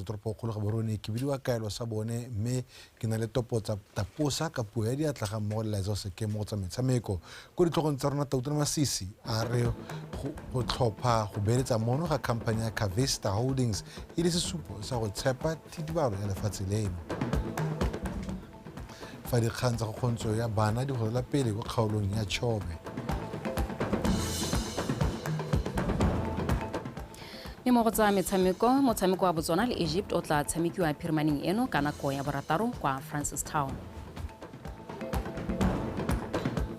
toropo kgolo ga borone ke bidiwa kaelo sa bone mme ke na le topo tsa taposa ka puo ya diatlaga mmogo le laetsa go se kemo go tsa metshameko ko ditlhogong tsa rona Tautona Masisi a re go tlhopha go beeletsa mono ga khamphane ya Harvester Holdings e le sesupo sa go tshepa thidibalo ya lefatshe leno fa dikgang tsa go kgontso ya bana di golela pele go kgaolong ya Chobe. Mo go tsa metshameko motshameko wa Botswana le Egypt o tla tshamekiwa phirimaneng eno ka nako ya borataro kwa Francistown.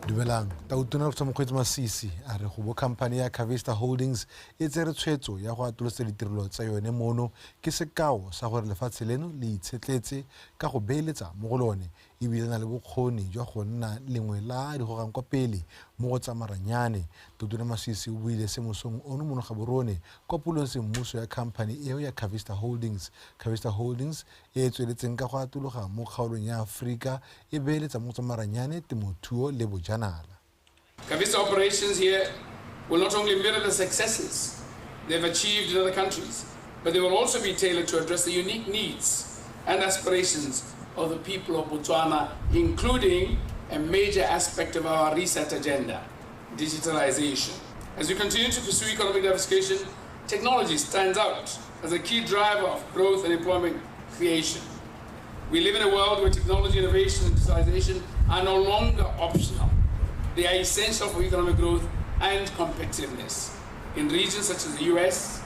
Dumelang, Tautona Mokgweetsi Masisi a re go bo khamphane ya Harvester Holdings e tsere tshwetso ya go atolosa ditirelo tsa yone mono ke sekao sa gore lefatshe leno le itshetletse ka go beeletsa mo go lone e bile na le bokgoni jwa go nna lengwe la digogang kwa pele mo go tsa maranyane. Tautona Masisi o buile se mosong ono mono ga borone kwa pulong semmuso ya khamphane eo ya Harvester Holdings. Harvester Holdings e tsweletseng ka go atologa mo kgaolong ya Afrika e beeletsa mo tsa maranyane temothuo le bojanala. Harvester operations here will not only mirror the successes they've achieved in other countries, but they will also be tailored to address the unique needs and aspirations of the people of Botswana, including a major aspect of our reset agenda, digitalization. As we continue to pursue economic diversification, technology stands out as a key driver of growth and employment creation. We live in a world where technology, innovation, and digitalization are no longer optional. They are essential for economic growth and competitiveness. In regions such as the US,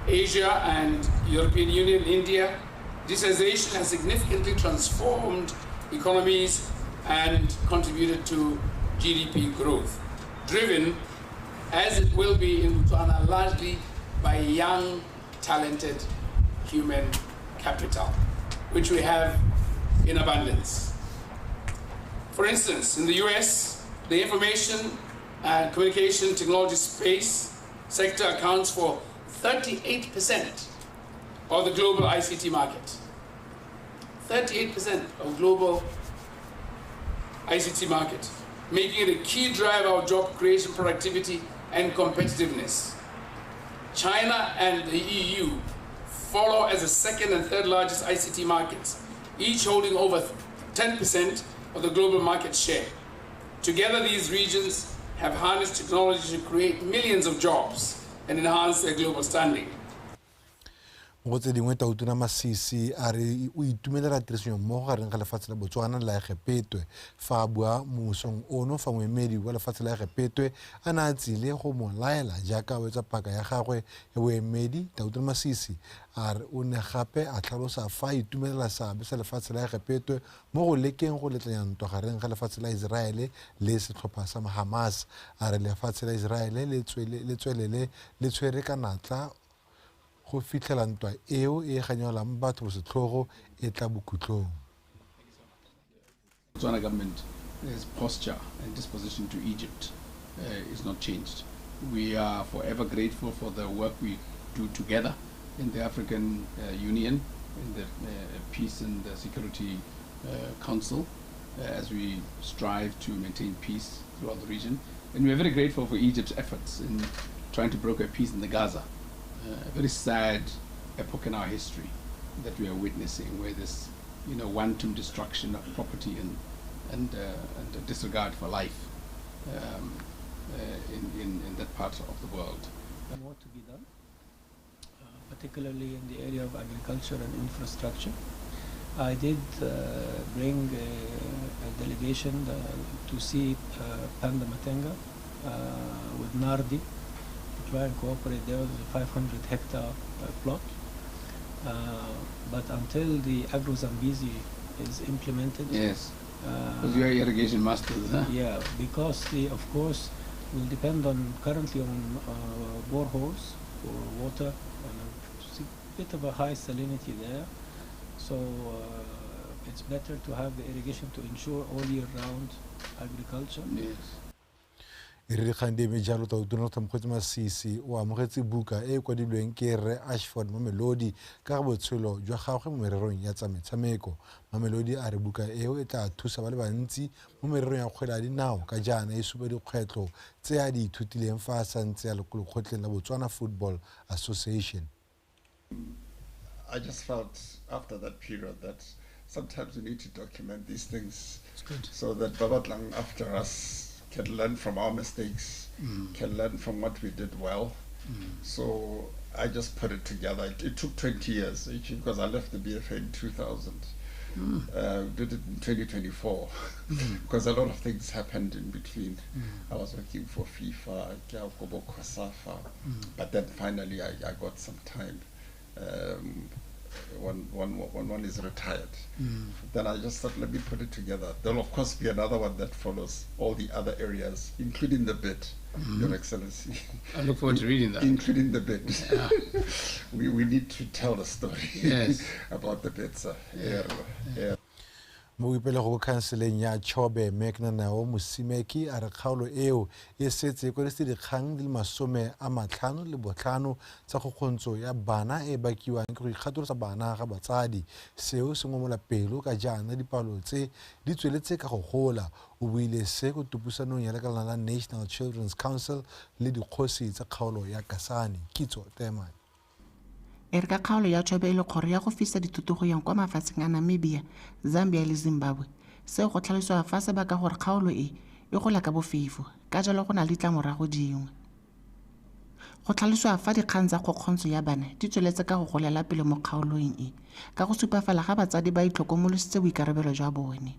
Asia, and European Union, India, digitalization has significantly transformed economies and contributed to GDP growth, driven, as it will be in Botswana, largely by young, talented human capital, which we have in abundance. For instance, in the US, the information and communication technology space sector accounts for 38% of the global ICT market. 38% of global ICT market, making it a key driver of job creation, productivity, and competitiveness. China and the EU follow as the second and third largest ICT markets, each holding over 10% of the global market share. Together, these regions have harnessed technology to create millions of jobs and enhance their global standing. Mo tse dingwe Tautona Masisi a re o itumelela tirisong mmogo gareng ga lefatshe la Botswana le la Egepetwe fa a bua mosong ono fa moemedi wa lefatshe la Egepetwe a na a tsile go mo laela jaaka o etsa paka ya gagwe ya boemedi. Tautona Masisi a re o ne gape a tlhalosa fa a itumelela seabe sa lefatshe la Egepetwe mo go lekeng go letlanya ntwa gareng ga lefatshe la Israele le setlhopha sa Hamas. A re lefatshe la Israele le tswelele le tshwere ka natla go fitlhela ntwa eo e ganyelang batho setlhogo e tla bokhutlong. Botswana government's posture and disposition to Egypt is not changed. We are forever grateful for the work we do together in the African Union, in the Peace and Security Council, as we strive to maintain peace throughout the region. And we are very grateful for Egypt's efforts in trying to broker peace in the Gaza. A very sad epoch in our history that we are witnessing, where this, wanton destruction of property and a disregard for life in that part of the world. And what to be done, particularly in the area of agriculture and infrastructure. I did bring a delegation to see Panda Matenga with Nardi, try and cooperate there with a 500-hectare plot. But until the Agro-Zambezi is implemented... Yes, because you are irrigation masters, huh? Yeah, because of course, will depend currently on boreholes for water, and a bit of a high salinity there. So it's better to have the irrigation to ensure all year round agriculture. Yes. E re kgande me jalo Tautona Mokgweetsi Masisi o amogetse buka e kwadilweng ke Re Ashford Mamelodi ka ga botshelo jwa gagwe mo mererong ya tsa metshameko. Mamelodi a re buka eo e tla thusa ba le bantsi mo mererong ya kgwele ya dinao ka jaana e supa dikgwetlho tse a di ithutileng fa a santse a le lekgotleng la Botswana Football Association. I just felt after that period that sometimes we need to document these things so that Babatlang after us can learn from our mistakes, can learn from what we did well. So I just put it together. It took 20 years because I left the BFA in 2000. Did it in 2024 because a lot of things happened in between. I was working for FIFA, but then finally I got some time when one is retired. Then I just thought, let me put it together. There'll of course be another one that follows all the other areas, including the bid, Your Excellency. I look forward to reading that. Including the bid. Yeah. we need to tell the story about the bid, sir. Yeah. mo ipele go kanseleng ya Chobe Meknanao Musimeki a re kgaolo eo e setse go le dikgang di le 55 tsa go kgontso ya bana e bakiwang ke go ikgatolosa bana ga batsadi seo se ngomola pelo ka jana dipalo tse di tsweletse ka go gola o buile se go tupusanong ya lekala la National Children's Council le dikgosi tsa kgaolo ya Kasane Kitso Tema Erika kgaolo ya Chobe le kgoro ya go fisa dithuto go yang kwa mafatsheng a Namibia, Zambia le Zimbabwe. Seo go tlhaloswa fa se baka gore kgaolo e gola ka bofefo, ka jalo go na le tlamorago dingwe. Go tlhaloswa fa dikgang tsa kgokgontsho ya bana di tsweletse ka go golela pele mo kgaolong e, ka go supafala ga batsadi ba itlhokomolositse boikarabelo jwa bone.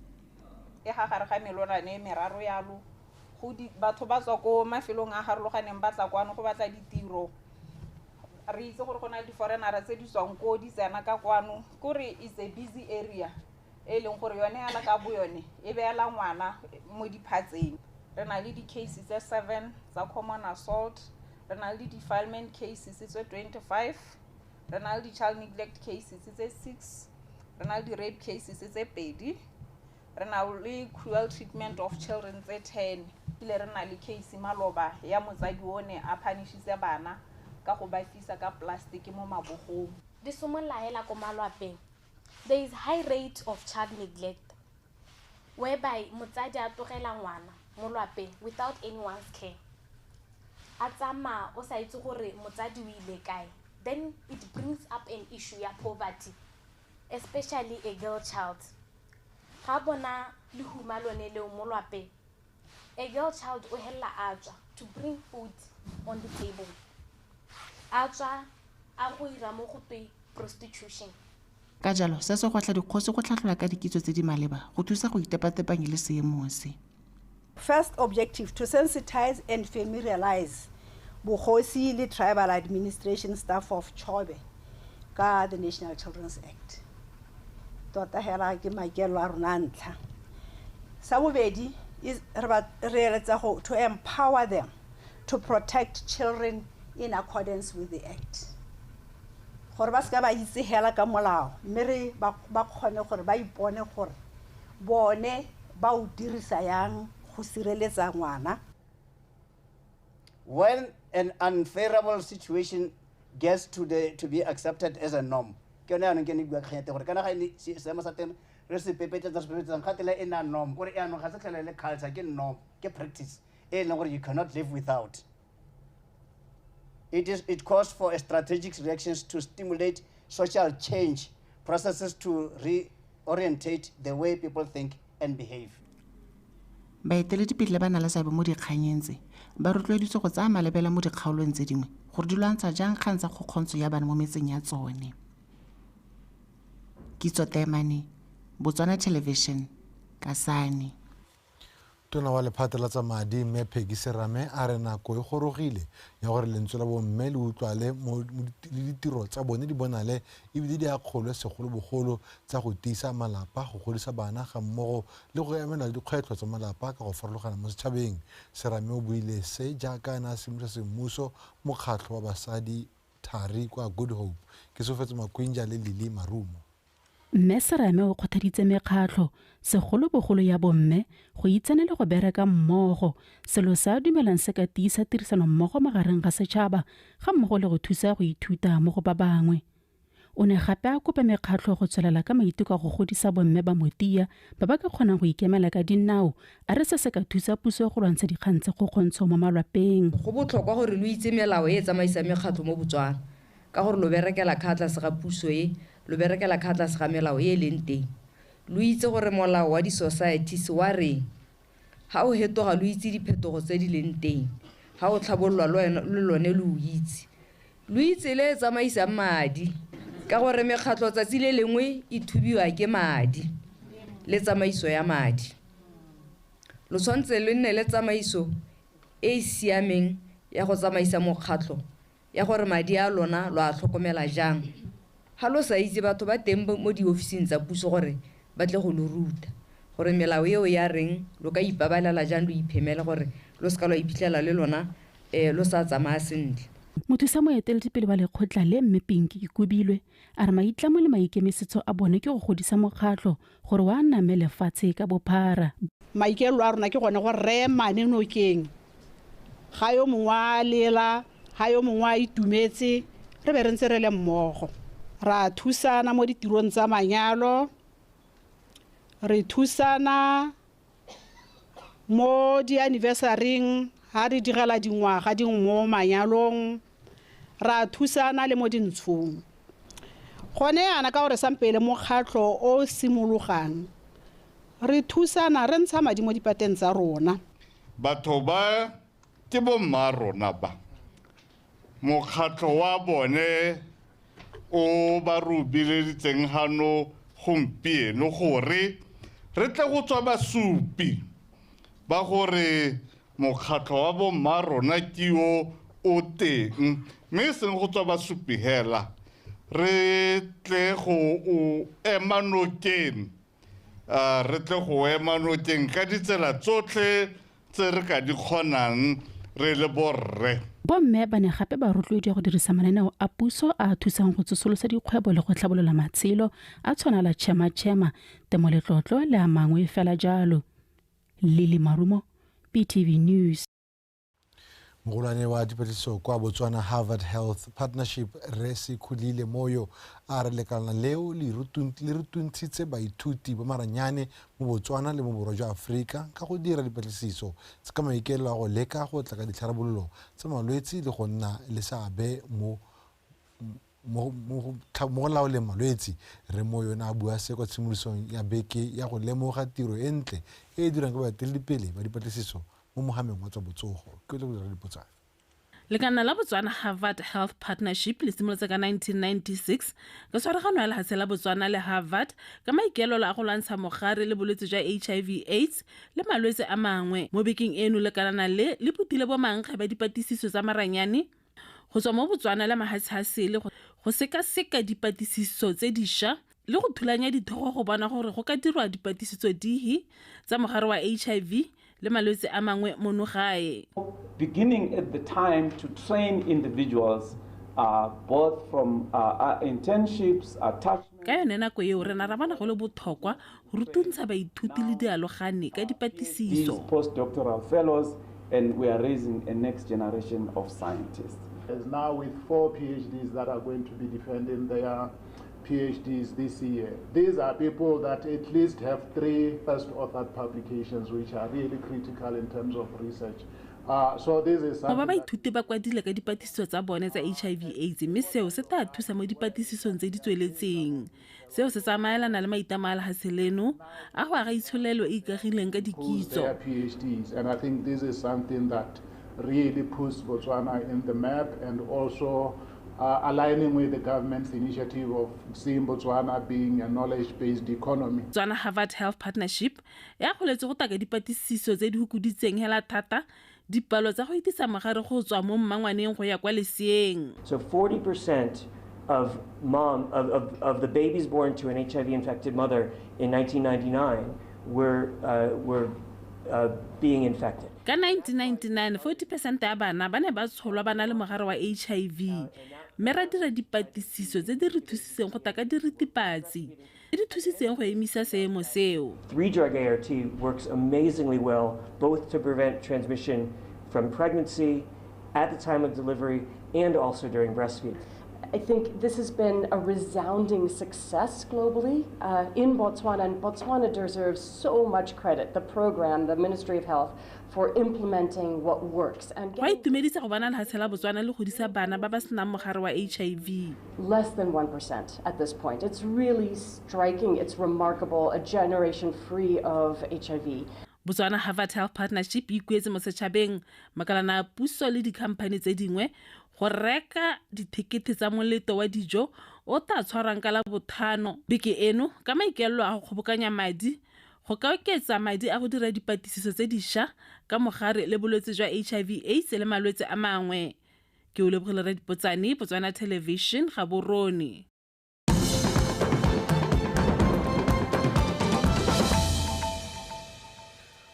E gagare ga melorane meraro yalo go batho ba tswa ko mafelong a harologaneng ba tla kwano go batla ditiro. Re itse gore go na le di-foreignera tse di tswang ko di tsena ka kwano kore is a busy area e leng gore yone yana ka bo yone e beela ngwana mo diphatseng. Re na le di-cases tse 7 tsa common assault, re na le di-defilement cases tse 25, re na le di-child neglect cases tse 6, re na le di-rape cases tse 2, re na le cruel treatment of children tse 10, ile re na le case maloba ya motsadi one a punishitse bana ka go ba fisa ka plastic mo mabogong. Di somolla hela ko malwapeng. There is high rate of child neglect whereby motsadi a tlogela ngwana mo lwapeng without anyone's care. A tsama o sa itse gore motsadi o ile kae. Then it brings up an issue ya poverty, especially a girl child. Ga bona le huma lone le mo lwapeng, a girl child o hella atswa to bring food on the table. Atswa a go ira mo go prostitution. Ka jalo se se go tla dikgosi go tlhatlhola ka dikitso tse di maleba go thusa go itepatepanya le seemo se. First objective, to sensitize and familiarize bogosi le tribal administration staff of Chobe ka the National Children's Act. Tota hela ke makelo a rona ntlha. Sa bobedi is to empower them to protect children in accordance with the Act. Gore ba ska ba itse hela ka molao mme ba kgone gore ba ipone gore bone ba o dirisa yang go sireletsa ngwana. When an unfavorable situation gets to be accepted as a norm, ke yone ke ne bua kgete gore kana ga ne se ma sa teng re se pepetsa tsa se pepetsa kgatela ena norm gore e ano ga se tlhela le culture ke norm ke practice e leng gore you cannot live without. It calls for a strategic reactions to stimulate social change processes to reorientate the way people think and behave. Baeteledipele ba na le seabe mo dikganyeng tse ba rotloeditse go tsaya malebela mo dikgaolong tse dingwe gore di lwantsha jang kgang tsa kgokgontsho ya bana mo metseng ya tsone. Kitso Temane, Botswana Television, Kasane. Tona wa lephata la tsa madi mme Peggy Serame a re nako e gorogile ya gore lentswe la bomme le utlwale mo ditiro tsa bone di bonale e bile di akgolwe segolo bogolo tsa go tiisa malapa go godisa bana ga mmogo le go emela dikgwetlho tsa malapa ka go farologana mo setšhabeng. Serame o buile se jaaka na semmuso semmuso mokgatlho wa basadi thari kwa Good Hope ke sofetse makwinja le Lili Marumo. Mme Serame o kgothaditse mekgatlho segolo bogolo ya bomme go itsenela go bereka mmogo selo sa dumelang se ka tiisa tirisano mmogo magareng ga setšhaba ga mmogo le go thusa go ithuta mo go ba bangwe. O ne gape a kopa mekgatlho go tswelela ka maiteko a go godisa bomme ba motia ba ba ka kgonang go ikemela ka dinao a re se se ka thusa puso go lwantsha dikgang tse kgokgontsho mo malwapeng. Go botlhokwa gore lo itse melao e tsamaisa mekgatlho mo Botswana ka gore lo berekela khatla se ga puso e lo berekela khatla se ga melao e leng teng lo itse gore molao wa di societies wa re ha o hetoga lo itse diphetogo tse di leng teng ha o tlhabololwa le lone lo itse lo itse le tsamaisa madi ka gore mekgatlo tsatsi le lengwe e thubiwa ke madi le tsamaiso ya madi lo tshwantse le nne le tsamaiso e siameng ya go tsamaisa mokgatlo ya gore madi a lona lo a tlhokomela jang ha lo sa itse batho ba teng mo diofising tsa puso gore ba tle go lo ruta gore melao eo ya reng lo ka ipabalela jang lo iphemela gore lo ska lo iphitlhela le lona lo sa tsamaya sentle mothusa moeteledipele wa lekgotla le mme Pinki Kubilwe a re maitlamo le maikemisetso a bone ke go godisa mokgatlo gore wa name lefatshe ka bophara maikelo a rona ke gone go re mane nokeng ga yo mongwe a lela ga yo mongwe a itumetse re be re ntse re le mmogo ra thusana mo ditirong tsa manyalo re thusana mo di-anniversaryng ha re digela dingwaga dingwe mo manyalong ra thusana le mo dintshong gone yana ka gore sampele mokgatlo o simologang re thusana re ntsha madi mo dipateng tsa rona batho ba ke bomma rona ba mokgatlo wa bone o ba rubileditseng hano gompieno gore re tle go tswa basupi ba gore mokgatlo wa bomma rona ke o teng mme seng go tswa basupi hela re tle go ema nokeng re tle go ema nokeng ka ditsela tsotlhe tse re ka di kgonang re le borre bomme ba ne gape ba rotloediwa go dirisa mananeo a puso a thusang go tsosolosa dikgwebo le go tlhabolola matshelo a tshwana la tšhema temoletlotlo le a mangwe fela jalo Lili Marumo BTV News mogolwane wa dipatlisiso kwa Botswana Harvard Health Partnership Resi Khulile Moyo a re lekalana leo le rutuntshitse baithuti ba maranyane mo Botswana le mo borwa jwa Afrika ka go dira dipatlisiso tse ka maikelo a go leka go tla ka ditlharabololo tsa malwetse le go nna le seabe mo laoleng malwetse re mo yona a bua se kwa tshimolosong ya beke ya go lemoga tiro e ntle e dirang ka baeteledipele ba dipatlisiso mo mohameng wa tsa botsogo ke le go dira dipotsana lekana la Botswana Harvard Health Partnership le simolotse ka 1996 ka tshwaragano ya lehatshe la Botswana le Harvard ka maikaelelo a go lwantsha mogare le bolwetse jwa HIV/AIDS le malwetse a mangwe mo bekeng eno lekana le putile bo mangwe ba dipatlisiso tsa maranyane go tswa mo Botswana le mahatshasele go seka dipatlisiso tse dišwa le go thulanya dithogo go bona gore go ka dirwa dipatlisiso dihi tsa mogare wa HIV le malwetse a mangwe mono gae. Beginning at the time to train individuals both from internships, attachments. Ka yone nako eo re na ra bona go le botlhokwa go rutuntsha baithuti le dialogane ka dipatlisiso. These postdoctoral fellows, and we are raising a next generation of scientists. As now with 4 PhDs that are going to be defending their PhDs this year. These are people that at least have 3 first authored publications which are really critical in terms of research. So this is something baithuti ba kwadile ka dipatlisiso tsa bone tsa HIV/AIDS mme seo se tla thusa mo dipatlisiso tse di tsweletseng. Seo se tsamaelana le maitamala haseleno a go aga itsholelo e ikagileng ka dikitso. PhDs, and I think this is something that really puts Botswana in the map and also aligning with the government's initiative of seeing Botswana being a knowledge-based economy. Botswana Harvard Health Partnership ya kgoletse go taka dipatlisiso tse di hukuditseng hela thata dipalo tsa go itisa mogare go tswa mo mmangwaneng go ya kwa leseeng. So 40% of the babies born to an HIV-infected mother in 1999 were being infected. Ka 1999, 40% ya bana ba ne ba tsholwa ba na le mogare wa HIV. Mme ra dira dipatlisiso tse di re thusitseng go taka diritibatsi tse di thusitseng go emisa seemo seo. 3-drug ART works amazingly well both to prevent transmission from pregnancy, at the time of delivery, and also during breastfeeding. I think this has been a resounding success globally in Botswana, and Botswana deserves so much credit, the program, the Ministry of Health, for implementing what works. And wa itumedisa go bona lehatshe la Botswana le godisa bana ba ba senang mogare wa HIV. Less than 1% at this point. It's really striking, it's remarkable, a generation free of HIV. Botswana Harvard Health Partnership e ikuetse mo setšhabeng makalana a puso le dikhamphane tse dingwe go reka ditekete tsa moleto wa dijo o tla tshwarang ka la bothano beke eno ka maikaelelo a go kgobokanya madi go ka oketsa madi a go dira dipatlisiso tse dišwa ka mogare le bolwetse jwa HIV/AIDS le malwetse a mangwe. Ke o lebogile re dipotsane Botswana Television ga borone.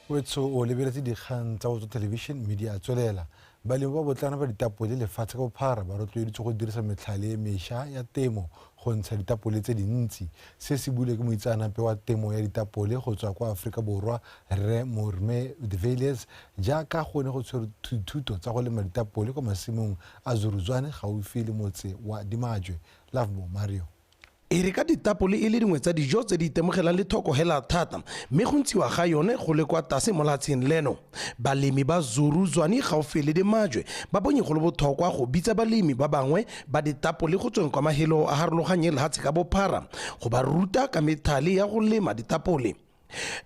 Wetso o lebeletse dikgang tsa Botswana Television media tswelela balemi ba botlana ba ditapole lefatshe ka bophara ba rotloeditswe go dirisa metlhale e mešwa ya temo go ntsha ditapole tse dintsi se se bule ke moitseanape wa temo ya ditapole go tswa kwa Aforika Borwa Re Morme de Villiers jaaka go ne go tshwere thuto tsa go lema ditapole kwa masimong a Zuruzwane gaufi le motse wa Dimajwe. Lavmo Mario e re ka ditapole e le dingwe tsa dijo tse di itemogelang le thoko hela thata mme go ntshiwa ga yone go le kwa tase mo latsheng leno balemi ba Zuruzwane gaufi le Dimajwe ba bonye go le botlhokwa go bitsa balemi ba bangwe ba ditapole go tsweng kwa mahelo a harologanye lehatshe ka bophara go ba ruta ka methale ya go lema ditapole.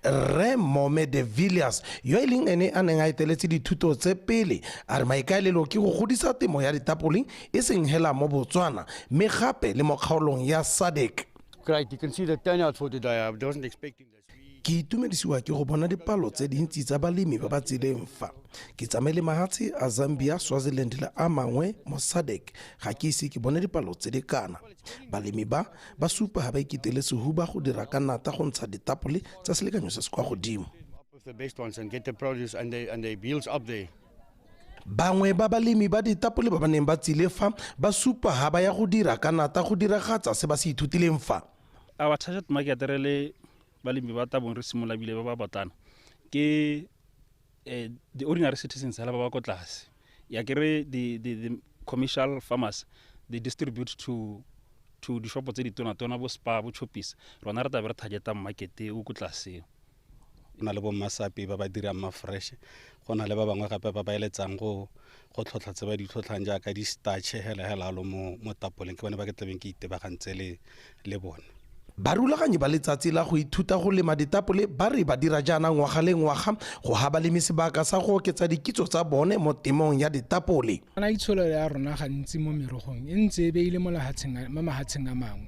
Re Morme de Villiers yo e leng ene a neng a eteletse dithuto tse pele a re maikaelelo ke go godisa temo ya ditapole e seng hela mo Botswana mme gape le mo kgaolong ya SADC. Great, you can see the turnout for today. I wasn't expecting this. Ke itumedisiwa ke go bona dipalo tse dintsi tsa balemi ba ba tseleng fa ke tsamaile mahatshe a Zambia, Swaziland le a mangwe mo SADC ga ke ise ke bone dipalo tse di kana balemi ba supa ha ba ikitele sehuba go dira ka nata go ntsha ditapole tsa selekanyo se se kwa godimo. The best ones and get the produce and the yields up there. Bangwe ba balemi ba ditapole ba baneng ba tsile fa ba supa ha ba ya go dira ka nata go diragatsa se ba se ithutileng fa. Our target market really balemi ba tabong re simola bile ba batlana ke the ordinary citizens hala ba ko tlase ya kere the commercial farmers they distribute to di shop tse di tona bo Spar bo Choppies rona re tabe re targeta market o ko tlase na le bo masapi ba ba dira ma fresh gona le ba bangwe gape ba ba eletsang go tlhotlha tse ba di tlhotlhang jaaka di starch hela lo mo tapoleng ke bone ba ke tlabeng ke itebagantse le bona. Barulaganyi ba letsatsi la go ithuta go lema ditapole ba re ba dira jaana ngwaga le ngwaga go ha balemi sebaka sa go oketsa dikitso tsa bone mo temong ya ditapole. Ana itsholo ya rona gantsi mo merogong e ntse e beile mo mahatsheng a mangwe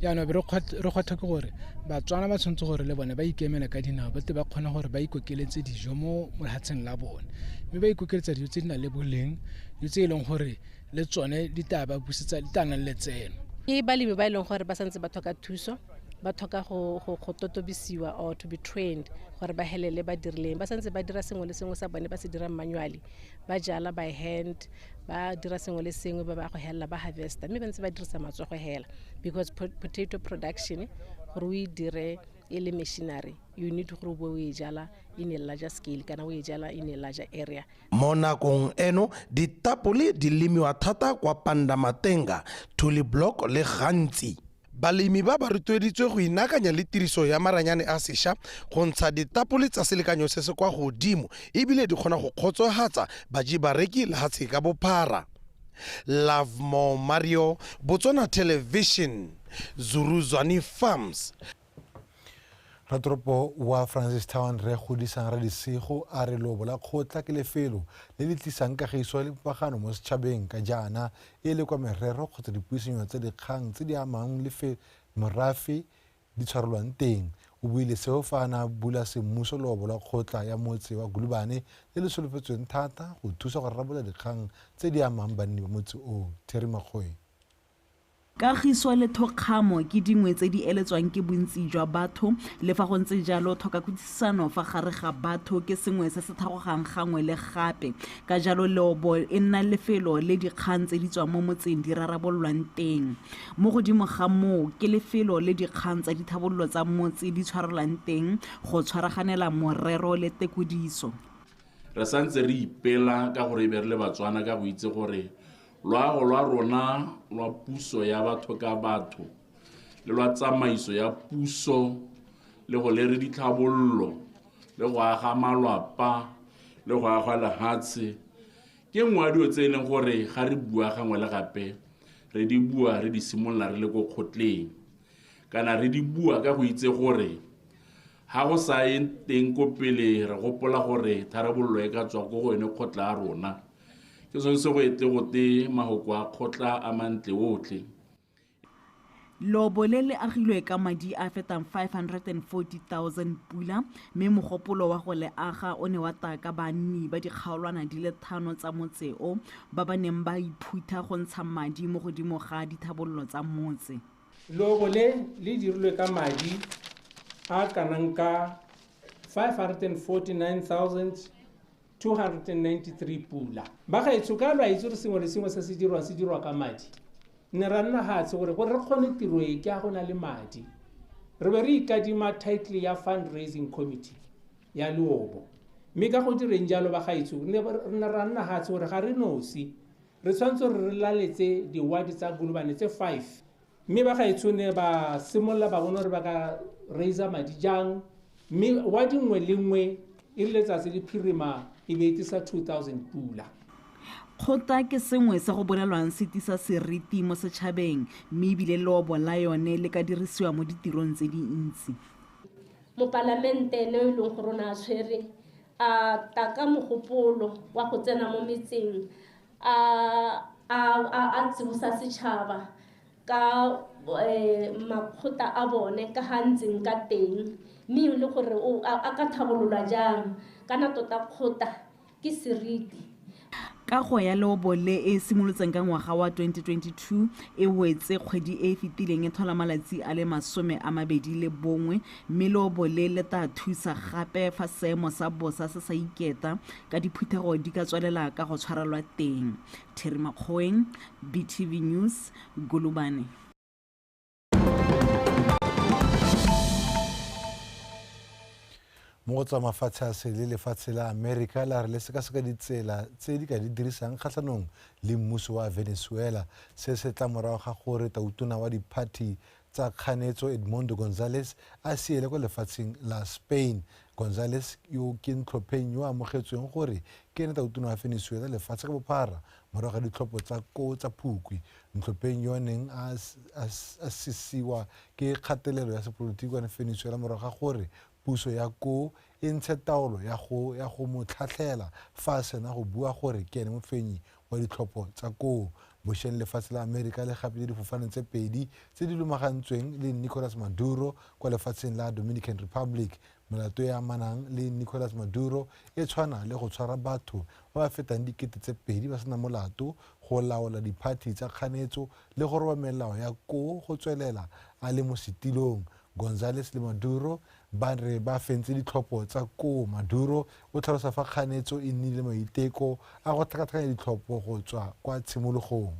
yaanong re kgotha ke gore Batswana ba tshwanetse gore le bone ba ikemela ka dinao ba te ba kgona gore ba ikokeletse dijo mo mahatsheng la bone mme ba ikokeletsa dijo tse di na le boleng di tse e leng gore le tsone di taba busetsa di tana le letseno. Ke balemi ba ileng gore ba santse ba thoka thuso ba thoka go totobisiwa or to be trained gore ba helele ba dirileng ba santse ba dira sengwe le sengwe sa bone ba se dira manually ba jala by hand ba dira sengwe le sengwe ba go hela ba harvesta mme ba ntse ba dirisa matsogo hela because potato production gore o dire e le machinery you need to go bo e jala in a larger scale kana o e jala in a larger area. Mo nakong eno ditapole di lemiwa thata kwa Pandamatenga, Thuli Block le gantsi balemi ba rutweditswe go inakanya le tiriso ya maranyane a sesha go ntsha ditapole tsa selekanyo se se kwa godimo ebile di kgona go kgotsohatsa baji bareki le hatse ka bophara. Lavmo Mario, Botswana Television, Zuruzwane Farms. Ratropo wa Francis Town re godisang ra disego a re lobo la khotla ke lefelo le le tlisang kagiso le pagano mo setšhabeng ka jana e le kwa merero kgotsa dipuisanyo tse dikgang tse di amang le morafe di tshwarelwang teng o buile seo fa ana bula semmuso lobo la khotla ya motse wa Gulubane le le solofetsweng thata go thusa go rarabolla dikgang tse di amang banni ba motse o Terry Makgoe. Kagiso le thokgamo ke dingwe tse di eletswang ke bontsi jwa batho le fa go ntse jalo tlhokakutlwisano fa gare ga batho ke sengwe se se thagogang gangwe le gape ka jalo lobo e nna lefelo le dikgang tse di tswang mo motseng di rarabololwang teng mo godimo ga moo ke lefelo le dikgang tsa dithabololo tsa motse di tshwarelwang teng go tshwaraganela morero le tekodiso. Re santse re ipela ka gore be re le Batswana ka go itse gore loago lwa rona lwa puso ya batho ka batho le lwa tsamaiso ya puso le go lere ditlhabollo le go aga malwapa le go aga lehatshe ke nngwe ya dilo tse e leng gore ga re bua gangwe le gape re di bua re di simolola re le ko kgotleng kana re di bua ka go itse gore ha go sa ye teng ko pele re gopola gore tharabollo e ka tswa ko go ene kgotla a rona ke sone se go ete gote mahoko a kgotla a mantle otlhe. Lobo le le agilwe ka madi a fetang 540,000 pula mme mogopolo wa go le aga o ne wa taka banni ba dikgaolwana di le 5 tsa motseo ba ba neng ba iphutha go ntsha madi mo godimo ga dithabololo tsa motse. Lobo le dirilwe ka madi a kanang ka 549,293 pula. Ba ga itse ka lwa itse re sengwe le sengwe se se dirwa ka madi. Ne ra nna hatse gore re kgone tiro e ke a gona le madi re be re ikadima title ya fundraising committee ya Lobo mme ka go direng jalo ba gaitso ne ra nna hatse gore ga re nosi re tshwantse re laletse di-ward tsa Gulubane tse 5 mme ba gaitso ne ba simolla ba bona gore ba ka raisa madi jang mme ward nngwe le nngwe e le tsa se diphirima e be itisa 2,000 pula. Kgota ke sengwe sa go bolelwang setisa seriti mo setšhabeng mme ebile lobo la yone le ka dirisiwa mo ditirong tse dintsi. Mopalamente le leng gore rona tshwere a taka mogopolo wa go tsena mo metseng a tsibosa setšhaba ka makgota a bone ka hantseng ka teng mme le gore a ka thabololwa jang kana tota kgota ke seriti. Kago ya lobo le e simolotseng ka ngwaga wa 2022 e wetse kgwedi e fetileng e thola malatsi a le 21 mme lobo le tla thusa gape fa seemo sa bosa se sa iketa ka diphuthego di ka tswelela ka go tshwarelwa teng. Theri Makgoeng, BTV News, Gulubane. Mo tsa mafatshe a sele lefatshe la America la re le sekaseka ditsela tse di ka di dirisang kgatlhanong le mmuso wa Venezuela se se tla morago ga gore tautona wa diphati tsa kganetso Edmundo González a siele kwa lefatsheng la Spain. González yo ke ntlhopheng yo amogetsweng gore ke ene tautona wa Venezuela lefatshe ka bophara morago ga ditlhopho tsa ko tsa Phukwi. Ntlhopheng yo neng a sisiwa ke kgatelelo ya sepolotiki wa Venezuela morago ga gore puso ya ko e ntshe taolo ya go mo tlhatlhela fa a sena go bua gore ke ene mofenyi wa ditlhopho tsa ko. Bošeng lefatshe la America le gape le difofane tse pedi tse di lomagantsweng le Nicolas Maduro kwa lefatsheng la Dominican Republic. Melato ya amanang le Nicolas Maduro e tshwana le go tshwara batho ba ba fetang 2,000 ba sena molato, go laola diphati tsa kganetso le go roba melao ya ko go tswelela a le mo setilong. González le Maduro ba re ba fentse ditlhopho tsa ko. Maduro o tlhalosa fa kganetso e nnile maiteko a go tlhakatlhakanya ditlhopho go tswa kwa tshimologong.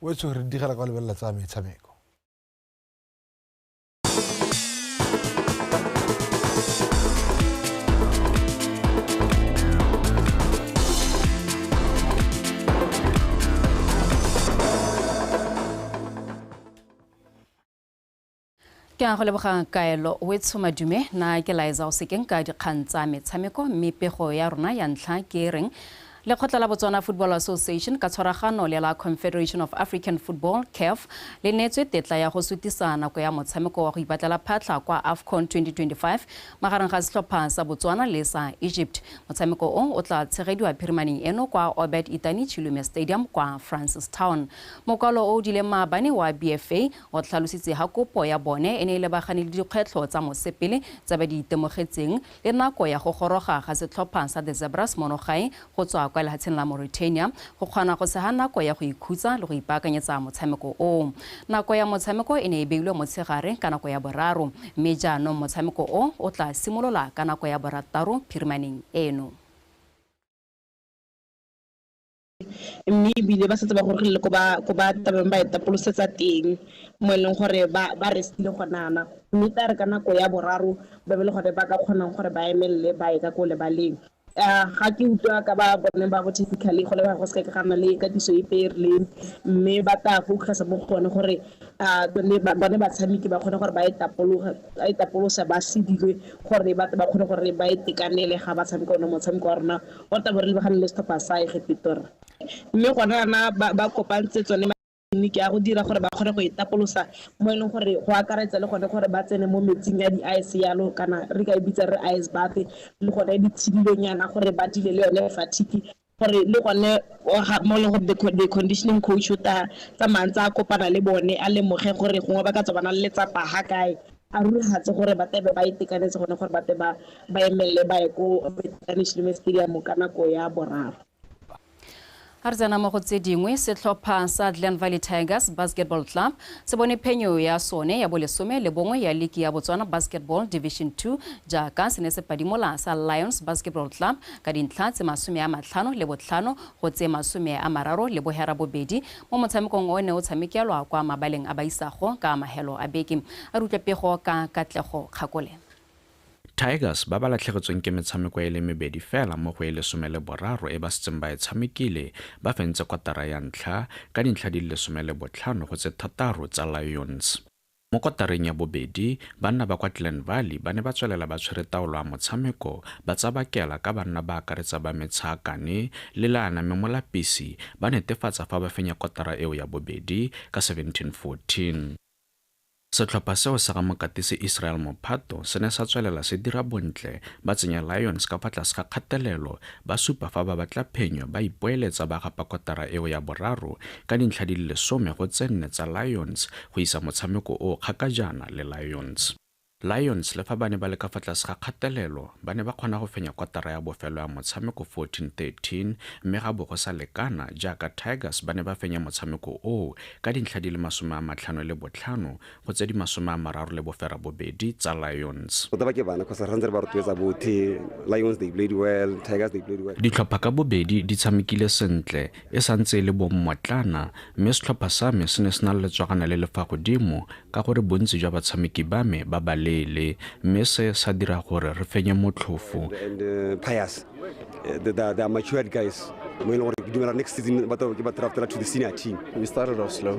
Wetso re digela kwa lebelela tsa metshameko. Ke a go lebogang kaelo Wetso Madume na ke laetsa o sekeng ka dikgang tsa metshameko mme pego ya rona ya ntlha ke reng Lekgotla la Botswana Football Association ka tshwaragano le la Confederation of African Football CAF le neetswe tetla ya go sutisa nako ya motshameko wa go ipatlela phatlha kwa AFCON 2025 magareng ga setlhopha sa Botswana le sa Egypt. Motshameko o tla tshegediwa phirimaneng eno kwa Obed Itani Chilume Stadium kwa Francistown. Mokwalo o dile maabane wa BFA o tlhalositse ha kopo ya bone e ne le bagane le dikgwetlho tsa mosepele tsa ba di itemogetseng le nako ya go goroga ga setlhopha sa The Zebras monogae go tswa kwa lehatsheng la Mauritania go kgona go seha nako ya go ikhutsa le go ipaakanyetsa motshameko o. Nako ya motshameko e ne e beilwe motshegare ka nako ya boraro mme jaanong motshameko o tla simolola ka nako ya borataro phirimaneng eno. Mme ebile ba setse ba gorogile ko ba tabeng ba etapolosetsa teng mo e leng gore ba restile gonana mme tla re ka nako ya boraro ba be le gore ba ka kgonang gore ba emelele ba e ka ko lebaleng. ga ke utlwa ka ba bone ba go typically go le ba go se ka gana le ka diso iperile mme ba ta focus mo gone gore bone ba tshameki ba kgone gore ba etapolosa ba sedilwe gore ba kgone gore ba itekanele ga ba tshameka ona motshameko wa rona o ta bore le ba gane le stop aside Pitor mme gona na ba kopantse tsone ke a go dira gore ba kgone go etapolosa mo e leng gore go akaretsa le gone gore ba tsene mo metsing ya di-ice yalo kana re ka bitsa re ice bath le gone ditshidilonyana gore ba dile le yone fatigue gore le gone mo le gore the conditioning coach tsa mantsa a kopana le bone a lemoge gore gongwe ba ka tsabana le tsapa ha kae a rulahatse gore ba tebe ba itekanetse gone gore ba tebe ba emelele ba ye ko National Stadium ka nako ya boraro. A re tsena mo go tse dingwe setlhopha sa Glen Valley Tigers Basketball Club se bone phenyo ya sone ya bolesome le bongwe ya Ligi ya Botswana Basketball Division 2 jaaka se ne se padimola sa Lions Basketball Club ka dintlha tse 55 go tse 30 le bohera bobedi mo motshamekong o ne o tshamekelwa kwa mabaleng a baisago ka mahelo a beke a rutlapego ka Katlego Kgakole. Tigers ba ba latlhegetsweng ke metshameko e le mebedi fela mo go e lesomele boraro e ba setseng ba e tshamekile ba fentse kotara ya ntlha ka dintlha di le 15 go tse 6 tsa Lions. Mo kotareng ya bobedi banna ba kwa Glen Valley ba ne ba tswelela ba tshwere taolo ya motshameko ba tsabakela ka banna ba akaretsa ba Metshakane le Lana Memolapisi ba netefatsa fa ba fenya kotara eo ya bobedi ka 17-14. Setlhopha seo sa gamokatisi Israel Mophato se ne sa tswelela se dira bontle ba tsenya Lions ka fa tlase ga kgatelelo ba supa fa ba batla phenyo ba ipoeletsa ba gapa kotara eo ya boraro ka dintlha di le 10 go tse 4 tsa Lions go isa motshameko o kgakajana le Lions. Lions le fa ba ne ba le ka fa tlase ga kgatelelo ba ne ba kgona go fenya kotara ya bofelo ya motshameko 14-13 mme ga bo go sa lekana jaaka Tigers ba ne ba fenya motshameko o ka dintlha di le 55 go tse di 32 tsa Lions. Lions they played well, Tigers they played well. Ditlhopha ka bobedi di tshamekile sentle e santse le bommotlana mme setlhopha sa me se ne se na le letswagana le le fa godimo ka gore bontsi jwa batshameki ba me ba balele mme se sa dira gore re fenye motlhofo. And Pius, they are matured guys. Next season, but after to the senior team. We started off slow.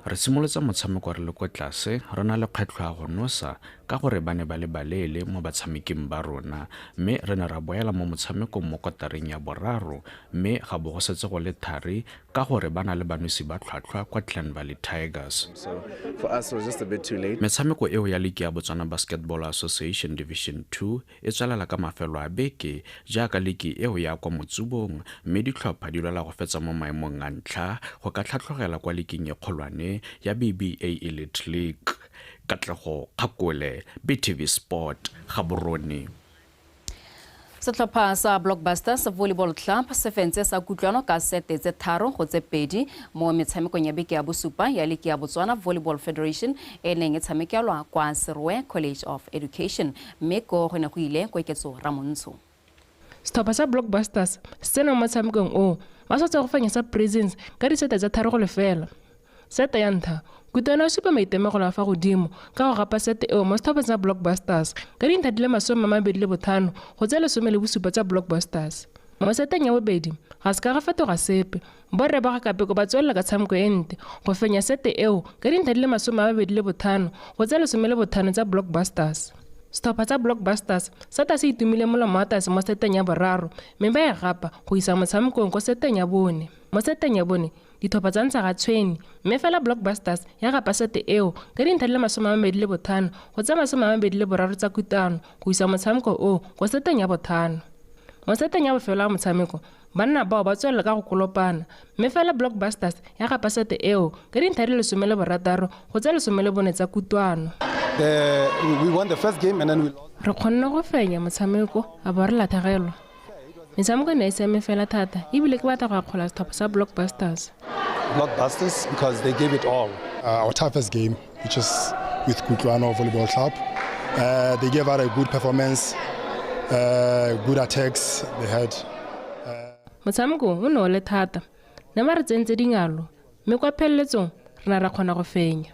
Re simolotse motshameko re le kwa tlase re na le kgwetlho ya go nosa ka gore ba ne ba le balele mo batshameking ba rona mme re ne ra boela mo motshamekong mo kotareng ya boraro mme ga bo go setse go le thari ka gore ba na le banosi ba tlhwatlhwa kwa Glen Valley Tigers. So for us it was just a bit too late. Metshameko eo ya Ligi ya Botswana Basketball Association Division 2 e tswelela ka mafelo a beke jaaka ligi eo ya kwa Motsubong mme ditlhopha di lwela go fetsa mo maemong a ntlha go ka tlhatlhogela kwa liging e kgolwane ya BBA Elite League. Katlego Kgakole, BTV Sport, Gaborone. Setlhopha sa Blockbusters Volleyball Club se fentse sa kutlwano ka sete tse 3 go tse 2 mo metshamekong ya beke ya bosupa ya Ligi ya Botswana Volleyball Federation e neng e tshamekelwa kwa Serwe College of Education mme go ne go ile Kweketso Ramontsho. Setlhopha sa Blockbusters se tsena mo motshamekong o ba sotse go fenya sa Presence ka disete tsa 3 go lefela. Sete ya ntlha kutlwano e supa maitemegelo a fa godimo ka go gapa sete eo mo setlhopha sa Blockbusters ka dintlha di le 25 go tse 17 tsa Blockbusters. Mo seteng ya bobedi ga se ka ga fetoga sepe borre ba ga kapeko ba tswelela ka tshameko e nte go fenya sete eo ka dintlha di le 25 go tse 15 tsa Blockbusters. Setlhopha sa Blockbusters sa ta se itumile molemo wa tase mo seteng ya boraro mme ba e gapa go isa motshamekong ko seteng ya bone. Mo seteng ya bone ditlhopha tsa ntsha ga tshweni mme fela Blockbusters ya gapa sete eo ka dintlha di le 25 go tse 23 tsa kutano go isa motshameko o ko seteng ya botano. Mo seteng ya bofelo ya motshameko banna bao ba tswelela ka go kolopana mme fela Blockbusters ya gapa sete eo ka dintlha di le 16 go tse 14 tsa kutano. We won the first game and then we lost. Re kgonne go fenya motshameko a ba re latlhegelwa. Metshameko ne e seme fela thata ebile ke batla go akgola setlhopha sa Blockbusters. Blockbusters because they gave it all. Our toughest game, which is with Kutlwano Volleyball Club. They gave out a good performance, good attacks. They had. Motshameko o ne o le thata. Ne ba re tsentse dingalo mme kwa pheleletsong re na ra kgona go fenya.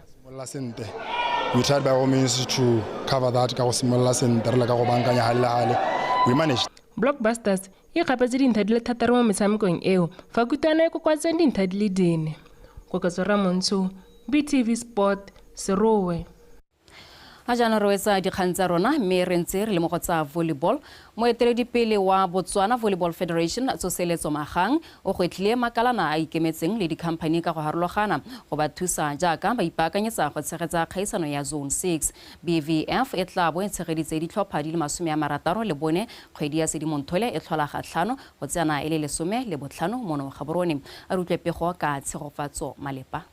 We tried by all means to cover that. We managed. Blockbusters e gapetse dintlha di le 6 mo metshamekong eo fa kutwana e kokwatseng dintlha di le 4. Koketso Ramontsho, BTV Sport, Serowe. A jaana re wetsa dikgang tsa rona mme re ntse re le mo go tsa volleyball. Moeteledipele wa Botswana Volleyball Federation Tsoseletso Magang o gwetlhile makalana a ikemetseng le dikhamphani ka go harologana go ba thusa jaaka ba ipaakanyetsa go tshegetsa kgaisano ya Zone 6. BVF e tla bo e tshegeditse ditlhopha di le 64 le bone kgwedi ya Sedimonthole e tlhola gatlhano go tsena e le 15 mono ga borone. A re utlwe pego ka tshegofatso Malepa.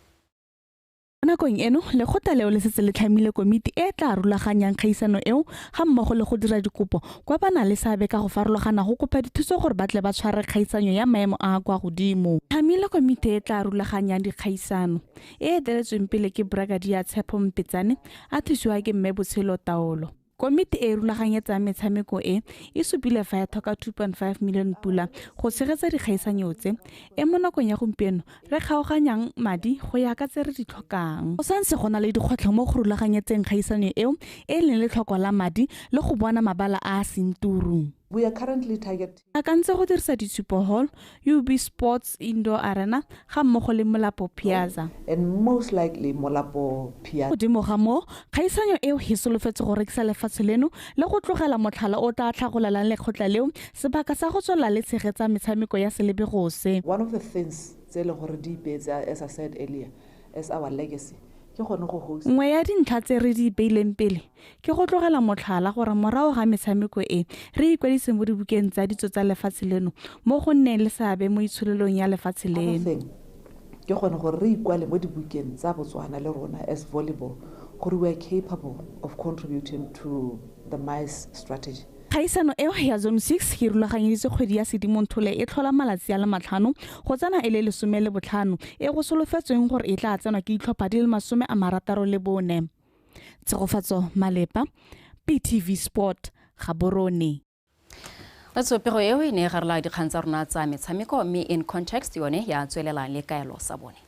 Nakong eno le gota leo le setse le tlhamile komiti e tla rulaganyang kgaisano eo ga mmogo le go dira dikopo kwa bana le sabe ka go farologana go kopa dithuso gore batle ba tshware kgaisanyo ya maemo a kwa godimo. Tlhamile komiti e tla rulaganyang dikgaisano e eteletsweng pele ke Brigadier Tshepo Mpetsane a thusiwa ke Mme Botshelo Taolo. Komiti e rulaganyetsa metshameko e supile fa ya thoka 2.5 million pula go tshegetsa dikgaisanyo tse e mo nakong ya gompieno re kgaoganyang madi go ya ka tse re di tlhokang. Go santse go na le dikgwetlho mo go rulaganyetseng kgaisanyo eo e leng le tlhoko la madi le go bona mabala a senturu. We are currently targeting. A kantse go dirisa di Super Hall, UB Sports Indoor Arena ga mmogo le Molapo Piazza. And most likely Molapo Piazza. Godimo ga mo, kgaisanyo eo e solofetse go rekisa lefatshe leno le go tlogela motlhala o tla tlhagolelang lekgotla leo sebaka sa go tswela le tshegetsa metshameko ya selebegose. One of the things tse le gore di ipetsa, as I said earlier, as our legacy. Nngwe ya dintlha tse re di beileng pele ke go tlogela motlhala gore morago ga metshameko e re ikwadise mo dibukeng tsa ditso tsa lefatshe leno mo go nneng le seabe mo itsholelong ya lefatshe leno. Ke gone gore re ikwale mo dibukeng tsa Botswana le rona as volleyball gore we are capable of contributing to the MICE strategy. Kgaisano eo ya Zone 6 ke rulaganyeditse kgwedi ya Sedimonthole e tlhola malatsi a le 5 go tsena e le 15 e go solofetsweng gore e tla tsenwa ke ditlhopha di le 64. Tsegofatso Malepa, PTV Sport, Gaborone. Batsopego eo e ne ga rela dikgang tsa rona tsa metshameko mme in context yone ya tswelela le kaelo sa bone.